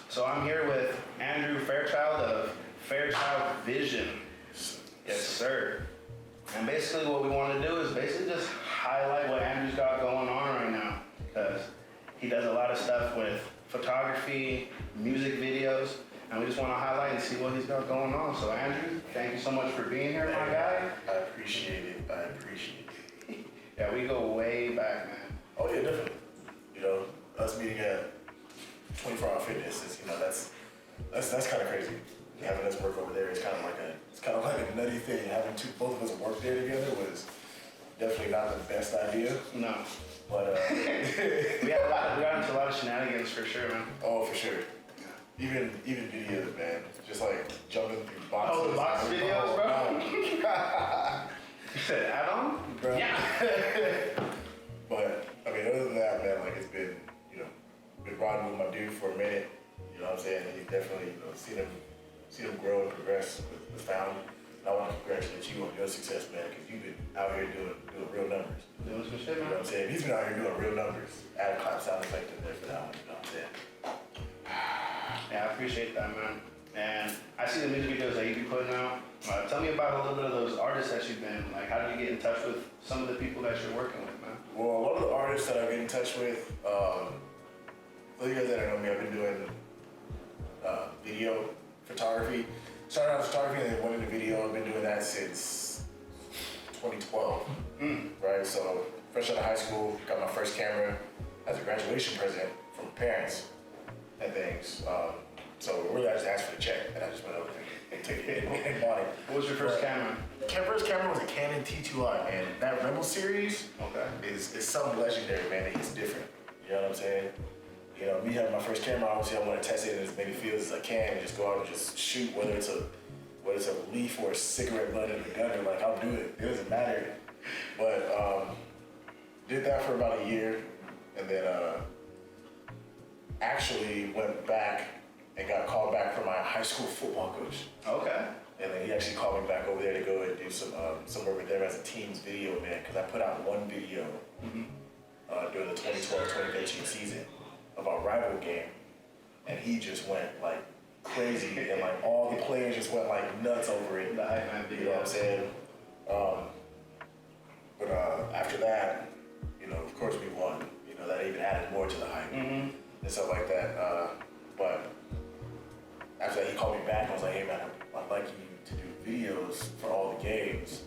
So I'm here with Andrew Fairchild of Fairchild Vision. Yes, sir. And basically what we want to do is basically just highlight what Andrew's got going on right now, because he does a lot of stuff with photography, music videos, and we just want to highlight and see what he's got going on. So Andrew, thank you so much for being here, my guy. I appreciate it. Yeah, we go way back, man. Oh yeah, definitely. You know, us meeting at 24 Hour Fitness is, you know, that's kind of crazy. Having us work over there is kind of like a nutty thing. Having both of us work there together was definitely not the best idea. No. But we got into a lot of shenanigans for sure, man. Oh, for sure. Even videos, man. Just like jumping through boxes. Oh, the box videos, bro. You said add-on? Bro. Yeah. But I mean, other than that, man, like it's been, you know, been riding with my dude for a minute. You know what I'm saying? And he's definitely, you know, seen him grow and progress with sound. And I want to congratulate you on your success, man, because you've been out here doing real numbers. Doing some shit, man. You know what I'm saying? He's been out here doing real numbers. Add a clap sound effect in there for that one. You know what I'm saying? Yeah, I appreciate that, man. And I see the music videos that you be putting out. Tell me about a little bit of those artists that you've been, like, how did you get in touch with some of the people that you're working with, man? Well, a lot of the artists that I get in touch with, for you guys that don't know me, I've been doing video photography. Started out with photography and then went into video. I've been doing that since 2012, right? So fresh out of high school, got my first camera as a graduation present from parents and things. So really I just asked for the check and I just went over and took it and bought it. What was your first camera? First camera was a Canon T2i, man. That Rebel series is something legendary, man. It's different. You know what I'm saying? You know, me having my first camera, obviously I want to test it in as many fields as I can and just go out and just shoot, whether it's a leaf or a cigarette butt in the gutter, like I'll do it. It doesn't matter. But did that for about a year and then actually went back and got called back from my high school football coach. Okay. And then he actually called me back over there to go and do some work with them as a team's video man, because I put out one video during the 2012-2013 season of our rival game, and he just went like crazy, and like all the players just went like nuts over it. The hype man video. You know what I'm saying? But after that, you know, of course we won. You know, that even added more to the hype and stuff like that. But after that, he called me back and was like, "Hey man, I'd like you to do videos for all the games,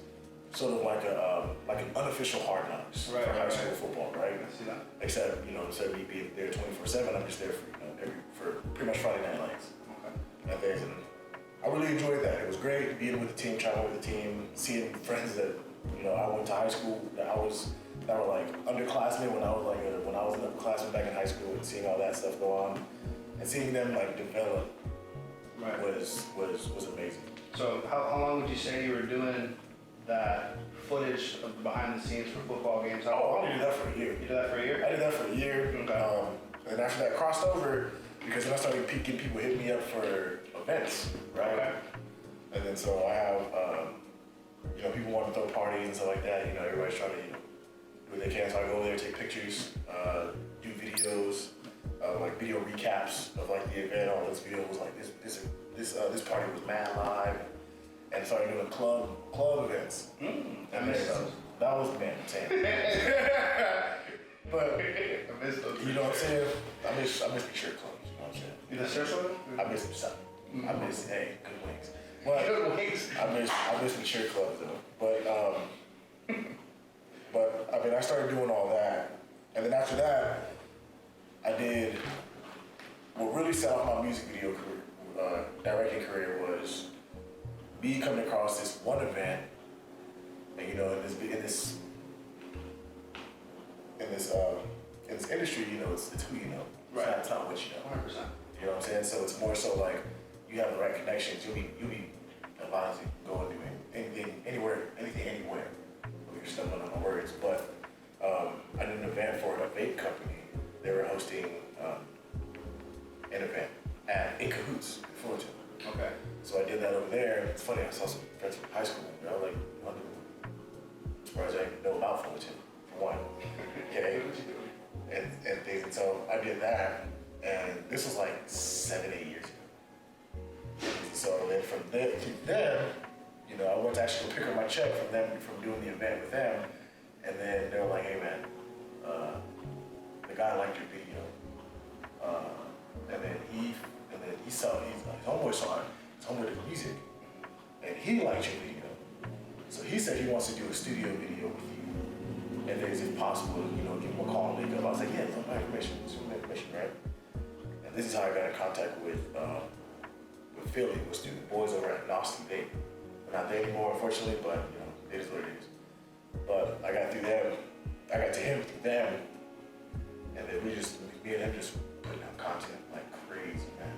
sort of like an unofficial Hard Knocks for high school football, right? I see that. Except, you know, instead of me being there 24/7, I'm just there for, you know, for pretty much Friday night lights. Okay. And things, and I really enjoyed that. It was great being with the team, traveling with the team, seeing friends that, you know, I went to high school that were like underclassmen when I was an upperclassman back in high school, and seeing all that stuff go on, and seeing them like develop was amazing. So how long would you say you were doing that footage of the behind the scenes for football games? I did that for a year. You did that for a year? I did that for a year. Okay. And after that crossed over, because then I started getting people hit me up for events, right? Okay. And then so I have, you know, people want to throw parties and stuff like that. You know, everybody's trying to, you know, do what they can. So I go over there, take pictures, do videos, like video recaps of like the event. All this video was like this party was mad live, and started doing club events. I missed those. That was man insane. But I missed those. you know what I'm saying? I miss the shirt clubs. You know what I'm saying? You the shirt club? I miss them something. I miss good wings. But Good wings. I miss the shirt clubs though. But I mean, I started doing all that, and then after that, I did what really set off my music video career, directing career, was me coming across this one event, and you know, in this industry, you know, it's who you know. Right. It's not what you know. 100%. You know what I'm saying? So it's more so like you have the right connections. You'll be allowed to go and do anything, anywhere. You're stumbling on my words, but I did an event for a vape company. They were hosting an event in Cahoots in Fullerton. Okay. So I did that over there. It's funny, I saw some friends from high school. You know, like, I'm surprised I didn't know about Fullerton, for one. Okay. And things. And so I did that. And this was like 7-8 years ago. So then from them, you know, I went to actually pick up my check from them from doing the event with them. And then they were like, hey man, the guy liked your video. And then he saw, his homeboy saw it, his homeboy did music. And he liked your video. So he said he wants to do a studio video with you. And then is it possible, you know, give him a call and link up? I was like, yeah, it's my information, right? And this is how I got in contact with Philly, with the boys over at Nosty. They're not there anymore, unfortunately, but you know, it is what it is. But I got through them, I got to him through them, and then me and him just putting out content like crazy, man.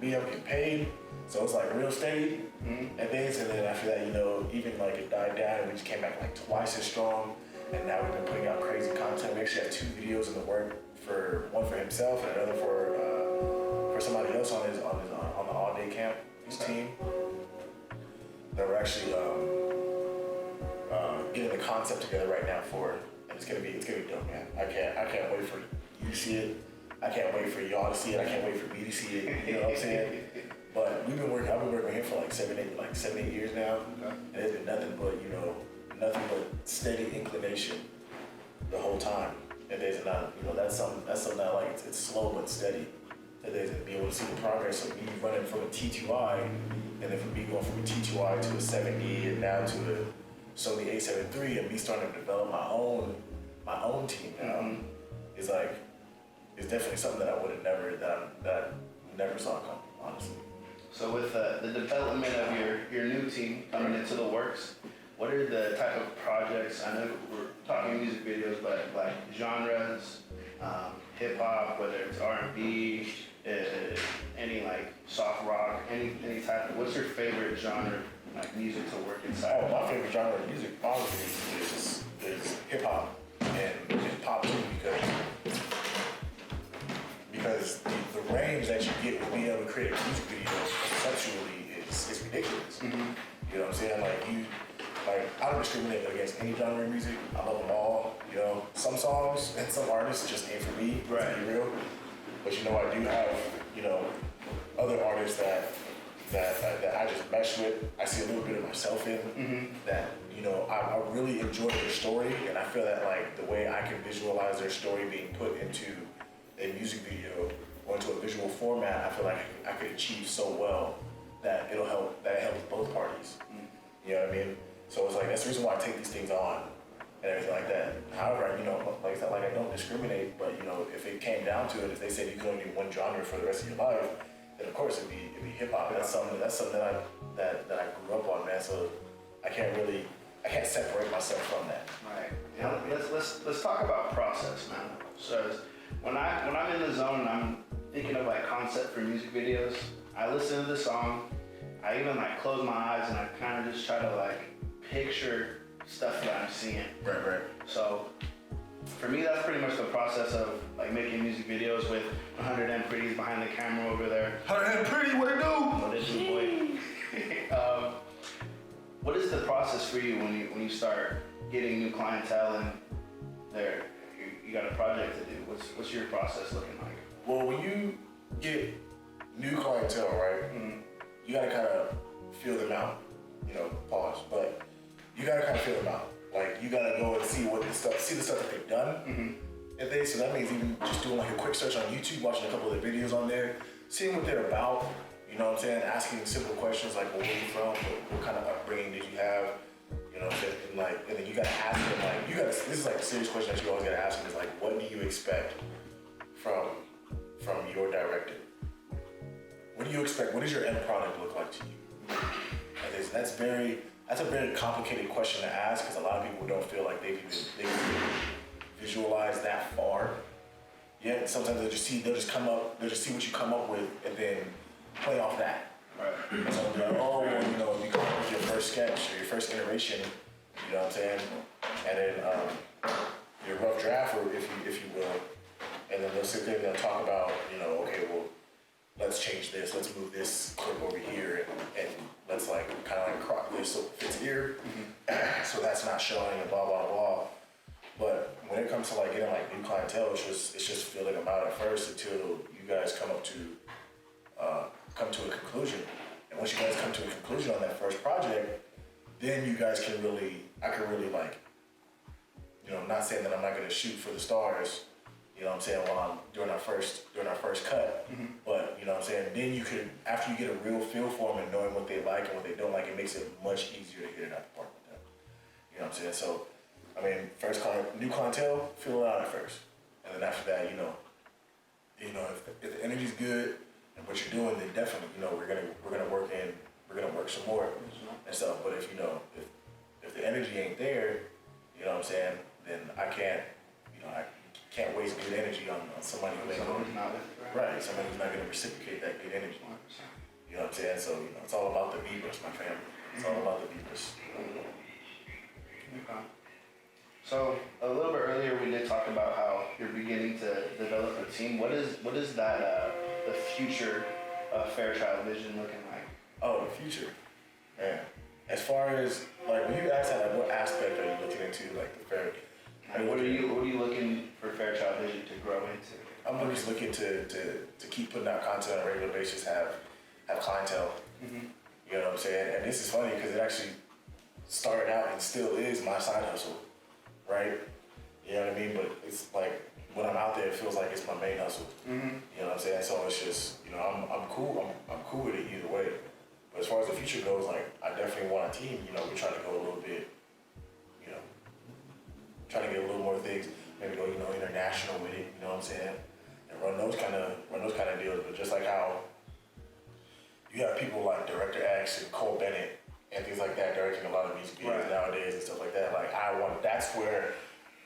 Me and him getting paid, so it's like real steady. And then after that, you know, even like it died down, and we just came back like twice as strong. And now we've been putting out crazy content. We actually have 2 videos in the work, one for himself and another for somebody else on the all day camp, his team. That we're actually getting the concept together right now for, and it's gonna be dope, man. I can't wait for you to see it. I can't wait for y'all to see it. I can't wait for me to see it. You know what I'm saying? But I've been working with him for like 7-8 years now, and it's been nothing but steady inclination the whole time. And there's not, you know, that's something that like it's slow but steady. And there's be able to see the progress of me running from a T2i, and then from me going from a T2i to a 7D and now to a Sony A7 III, and me starting to develop my own team now is like, it's definitely something that I never saw coming, honestly. So with the development of your new team coming into the works, what are the type of projects? I know we're talking music videos, but like genres, hip hop, whether it's R&B, any like soft rock, any type of. What's your favorite genre, like music to work inside? Oh, my favorite genre of music, honestly, is hip hop and pop too, because the range that you get with being able to create a music video conceptually is ridiculous. You know what I'm saying? Like I don't discriminate against any genre of music. I love them all. You know, some songs and some artists just ain't for me, to be real. But you know, I do have, you know, other artists that I just mesh with. I see a little bit of myself in that. You know, I really enjoy their story, and I feel that like the way I can visualize their story being put into a music video or into a visual format, I feel like I could achieve so well that it helps both parties. You know what I mean? So it's like, that's the reason why I take these things on and everything like that. However, you know, like I said, like I don't discriminate, but you know, if it came down to it, if they said you could only do one genre for the rest of your life, then of course it'd be hip hop. That's something that I grew up on, man. So I can't separate myself from that. Right. Yeah. Let's talk about process, man. So when I'm in the zone and I'm thinking of like concept for music videos, I listen to the song. I even like close my eyes and I kind of just try to like picture stuff that I'm seeing. Right. So for me, that's pretty much the process of like making music videos with 100 M pretties behind the camera over there. 100 M pretty, what it do? What is it, boy? What is the process for you when you start getting new clientele and you got a project to do? What's your process looking like? Well, when you get new clientele, right, you gotta kind of feel them out. You know, pause, but you gotta kind of feel them out. Like you gotta go and see the stuff that they've done. And so that means even just doing like a quick search on YouTube, watching a couple of their videos on there, seeing what they're about. You know what I'm saying? Asking simple questions like, well, where are you from? What kind of upbringing did you have? You know what I'm saying? And then you gotta ask them like, this is like a serious question that you always gotta ask them is like, what do you expect from your director? What do you expect? What does your end product look like to you? And that's a very complicated question to ask because a lot of people don't feel like they've even visualized that far. Yeah, sometimes they'll just see what you come up with and then play off that. Right. So they're like, oh, well, you know, you come up with your first sketch or your first iteration, you know what I'm saying? And then your rough draft, or if you will, and then they'll sit there and they'll talk about, you know, okay, well, let's change this, let's move this clip over here, and let's like kind of like crop this so it fits here, so that's not showing and blah blah blah. But when it comes to like getting like new clientele, it's just filling them out at first until you guys come to a conclusion. And once you guys come to a conclusion on that first project, then you guys can really, I can really like, you know, not saying that I'm not gonna shoot for the stars, you know what I'm saying, while I'm doing our first cut, but you know what I'm saying, then you could, after you get a real feel for them and knowing what they like and what they don't like, it makes it much easier to get it out the park with them. You know what I'm saying? So, I mean, new clientele, fill it out at first. And then after that, you know, if the energy's good and what you're doing, then definitely, you know, we're gonna work some more and stuff. But if, you know, if the energy ain't there, you know what I'm saying, then I can't waste good energy on somebody who ain't right, somebody who's not gonna reciprocate that good energy. You know what I'm saying? So, you know, it's all about the Beavers, my family. It's all about the Beavers. Okay. So a little bit earlier we did talk about how you're beginning to develop a team. What is that the future of Fairchild Vision looking like? Oh, the future, man. As far as like when you ask that, like, what aspect are you looking into, like the fair? Like, what are you looking for Fairchild Vision to grow into? I'm just looking to keep putting out content on a regular basis, have clientele. You know what I'm saying? And this is funny because it actually started out and still is my side hustle, right? You know what I mean? But it's like when I'm out there, it feels like it's my main hustle. You know what I'm saying? So it's just, you know, I'm cool. I'm cool with it either way. But as far as the future goes, like I definitely want a team. You know, we're trying to go a little bit, you know, trying to get a little more things. Maybe go, you know, international with it. You know what I'm saying? And run those kind of deals. But just like how you have people like Director X and Cole Bennett and things like that directing a lot of music videos nowadays and stuff like that. Like that's where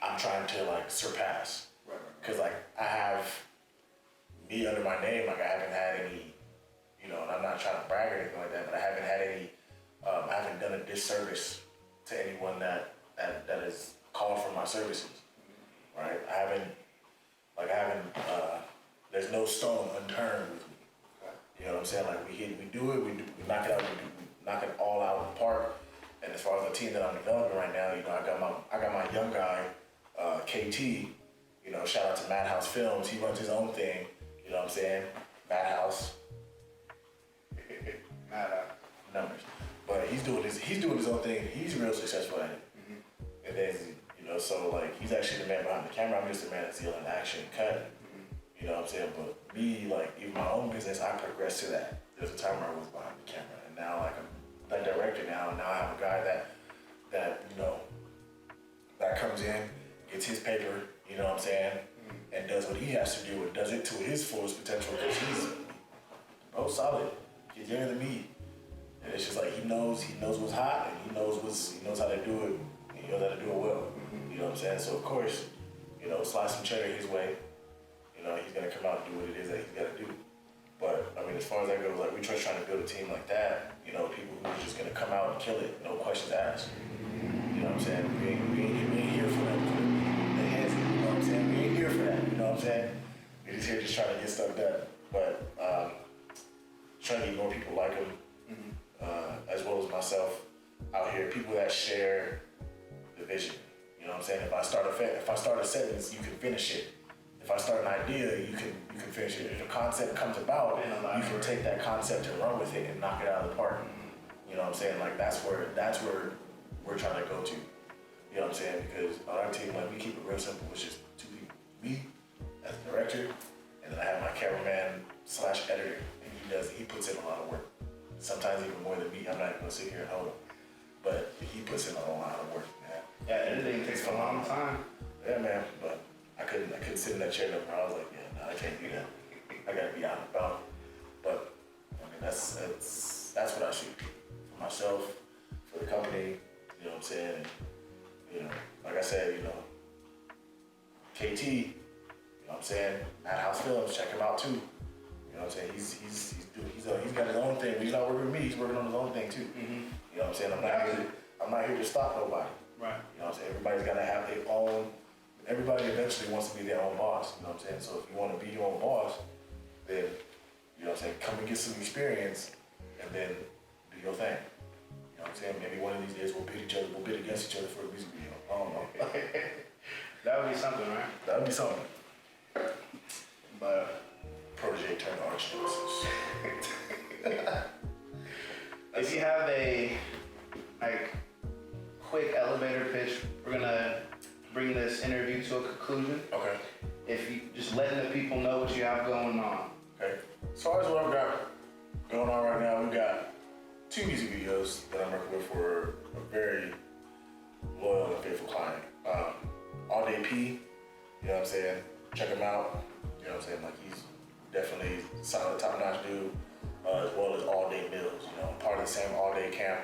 I'm trying to like surpass. Cause like I have me under my name, like I haven't had any, you know, and I'm not trying to brag or anything like that, but I haven't had any, I haven't done a disservice to anyone that has called for my services, right? I haven't, there's no stone unturned with me. You know what I'm saying? Like we do it, we knock it out, we knock it all out of the park. And as far as the team that I'm developing right now, you know, I got my young guy, KT, you know, shout out to Madhouse Films. He runs his own thing, you know what I'm saying? Madhouse. Numbers. But he's doing his own thing. He's real successful at it. And then, you know, so like he's actually the man behind the camera. I'm just the man that's yelling action cut. You know what I'm saying? But me, like, even my own business, I progressed to that. There's a time where I was behind the camera, and now, like, I'm that director now. And now I have a guy that you know, that comes in, gets his paper, you know what I'm saying, and does what he has to do, and does it to his fullest potential, because he's, bro, solid. He's younger than me. And it's just like, he knows what's hot, and he knows how to do it, and he knows how to do it well. You know what I'm saying? So, of course, you know, slide some cheddar his way. You know, he's gonna come out and do what it is that he's gotta do. But I mean, as far as that goes, like we're just trying to build a team like that. You know, people who are just gonna come out and kill it, no questions asked. You know what I'm saying? We ain't here for that. The heads, you know what I'm saying? We ain't here for that. You know what I'm saying? We're just here just trying to get stuff done. But trying to get more people like him, as well as myself out here. People that share the vision. You know what I'm saying? If I start a sentence, you can finish it. If I start an idea, you can finish it. If a concept comes about, you can take that concept and run with it and knock it out of the park. You know what I'm saying? Like that's where we're trying to go to. You know what I'm saying? Because on our team, like we keep it real simple. It's just two people. Me as a director, and then I have my cameraman / editor, and he puts in a lot of work. Sometimes even more than me. I'm not even gonna sit here and hold him, but he puts in a lot of work, man. Yeah, editing takes a long time. Yeah, man, but I couldn't sit in that chair no more. I was like, yeah, no, I can't do that. I gotta be out and about. But I mean, that's what I shoot for myself, for the company. You know what I'm saying? And, you know, like I said, you know, KT. You know what I'm saying? Madhouse Films, check him out too. You know what I'm saying? He's got his own thing. He's not working with me. He's working on his own thing too. You know what I'm saying? I'm not here to stop nobody. Right. You know what I'm saying? Everybody's gotta have their own. Everybody eventually wants to be their own boss, you know what I'm saying? So if you want to be your own boss, then, you know what I'm saying, come and get some experience and then do your thing. You know what I'm saying? Maybe one of these days we'll bid against each other for a music video. I don't know. That would be something, right? That would be something. But Protege turned arch nemesis. if you have a like quick elevator pitch, we're gonna bring this interview to a conclusion. Okay. If you just letting the people know what you have going on. Okay. As far as what I've got going on right now, we've got 2 music videos that I'm working with for a very loyal and faithful client. All Day P, you know what I'm saying? Check him out. You know what I'm saying? Like he's definitely solid, top-notch dude, as well as All Day Mills. You know, part of the same All Day camp.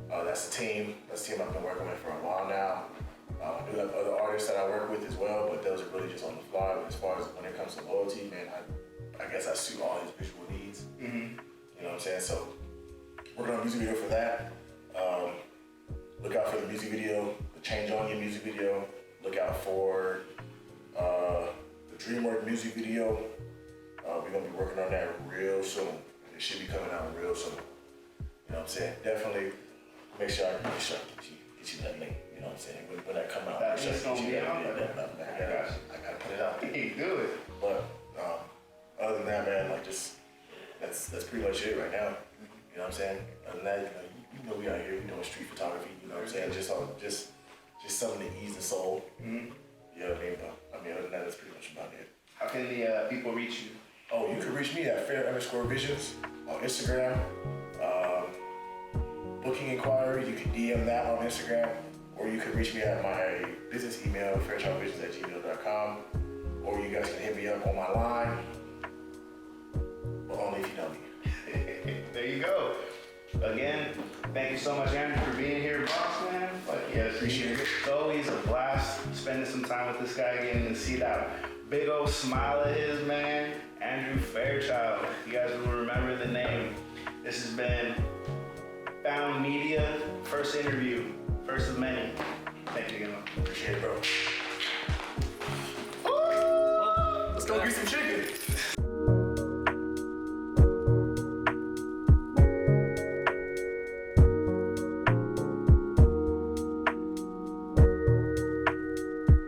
That's the team. That's the team I've been working with for a while now. I do have other artists that I work with as well, but those are really just on the fly. But as far as when it comes to loyalty, man, I guess I suit all his visual needs. Mm-hmm. You know what I'm saying? So working on a music video for that. Look out for the music video, the Change On You music video. Look out for the DreamWorks music video. We're gonna be working on that real soon. It should be coming out real soon. You know what I'm saying? Definitely make sure I get you that link. You know what I'm saying? When that come out, That make sure I link's get gonna you be that out link. there. I gotta put it out there. Hey, do it. But other than that, man, like just that's pretty much it right now. You know what I'm saying? Other than that, you know we out here, we doing street photography. You know what I'm saying? Just something to ease the soul. Mm-hmm. You know what I mean? But I mean, other than that, that's pretty much about it. How can the people reach you? Oh, you can reach me at Fair_Visions on Instagram. Booking inquiry, you can DM that on Instagram, or you can reach me at my business email, fairchildvisions@gmail.com, or you guys can hit me up on my line, but only if you know me. There you go. Again, thank you so much, Andrew, for being here, boss man. Like, yes, Appreciate it. It's always a blast spending some time with this guy, getting to see that big old smile of his, man. Andrew Fairchild. You guys will remember the name. This has been Found Media, first interview, first of many. Thank you again. Appreciate it, bro. Woo! Let's go get some chicken.